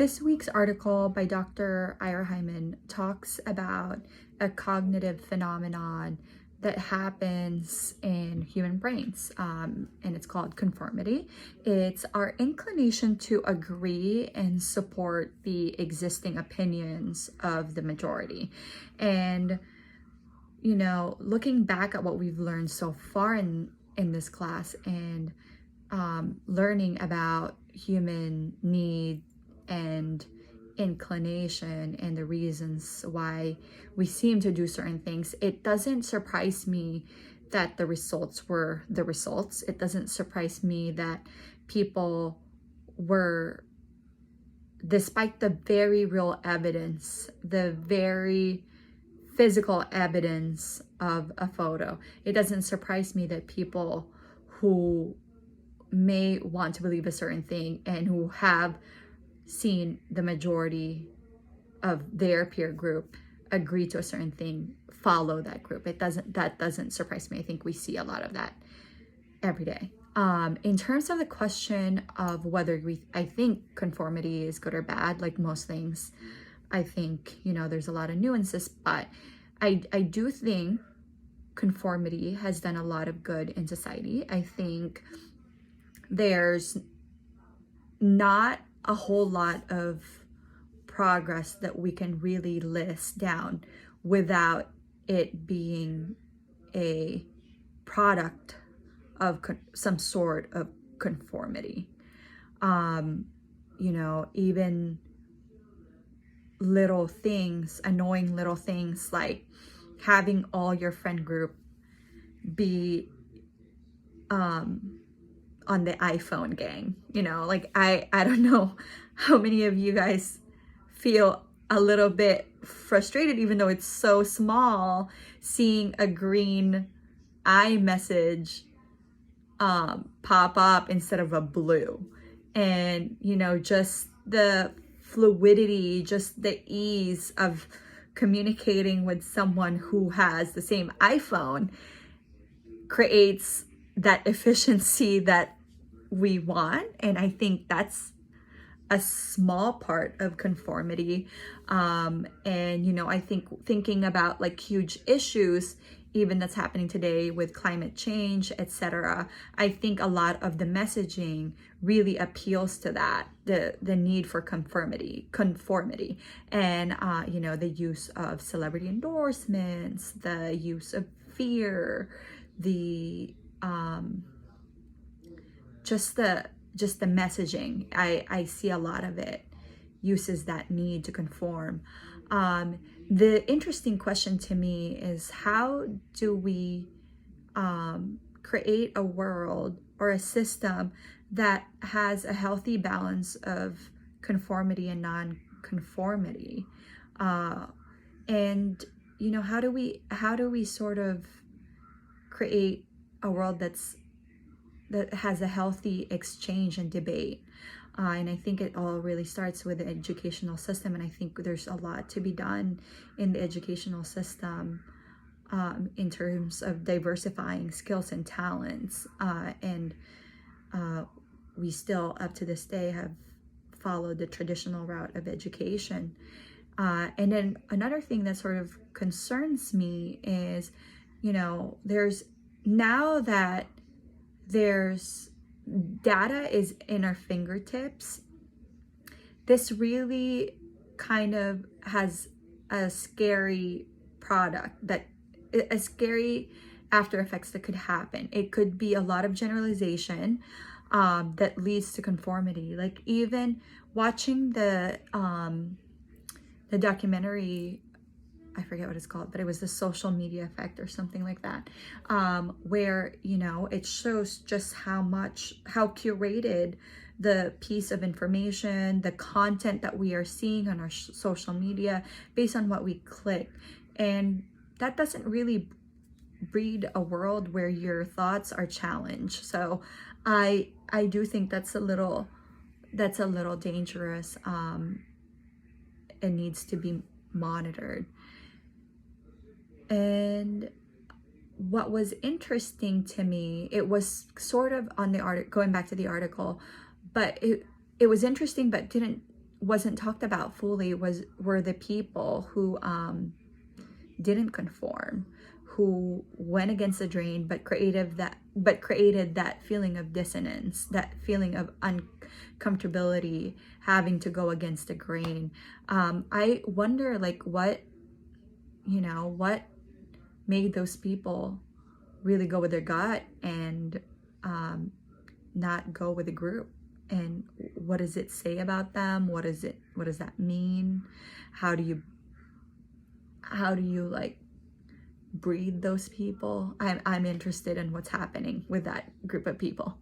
This week's article by Dr. Hyman talks about a cognitive phenomenon that happens in human brains, and it's called conformity. It's our inclination to agree and support the existing opinions of the majority. And, looking back at what we've learned so far in this class and learning about human need and inclination and the reasons why we seem to do certain things, it doesn't surprise me that the results were the results. It doesn't surprise me that people were, despite the very real evidence, the very physical evidence of a photo, it doesn't surprise me that people who may want to believe a certain thing and who have seen the majority of their peer group agree to a certain thing follow that group. That doesn't surprise me. I think we see a lot of that every day. In terms of the question of whether I think conformity is good or bad, like most things, I think, there's a lot of nuances, but I do think conformity has done a lot of good in society. I think there's not a whole lot of progress that we can really list down without it being a product of some sort of conformity. Even little things, annoying little things like having all your friend group be on the iPhone gang, I don't know how many of you guys feel a little bit frustrated, even though it's so small, seeing a green iMessage pop up instead of a blue. And, just the fluidity, just the ease of communicating with someone who has the same iPhone creates that efficiency that we want. And I think that's a small part of conformity. And, I think thinking about like huge issues, even that's happening today with climate change, etc. I think a lot of the messaging really appeals to that, the need for conformity, and, the use of celebrity endorsements, the use of fear, the just the messaging. I see a lot of it uses that need to conform. The interesting question to me is, how do we create a world or a system that has a healthy balance of conformity and non-conformity? And how do we sort of create a world that has a healthy exchange and debate? And I think it all really starts with the educational system. And I think there's a lot to be done in the educational system in terms of diversifying skills and talents. And we still, up to this day, have followed the traditional route of education. And then another thing that sort of concerns me is, there's now that there's data is in our fingertips, this really kind of has a scary a scary after effects that could happen. It could be a lot of generalization that leads to conformity. Like even watching the documentary, I forget what it's called, but it was the social media effect or something like that, where, it shows just how curated the piece of information, the content that we are seeing on our social media based on what we click. And that doesn't really breed a world where your thoughts are challenged. So I do think that's a little dangerous. It needs to be monitored. And what was interesting to me, it was sort of on the article, going back to the article, but it was interesting, but didn't wasn't talked about fully were the people who didn't conform, who went against the grain, but created that feeling of dissonance, that feeling of uncomfortability, having to go against the grain. I wonder, like, what made those people really go with their gut and not go with the group, and what does it say about them? What does that mean? How do you like breed those people? I'm interested in what's happening with that group of people.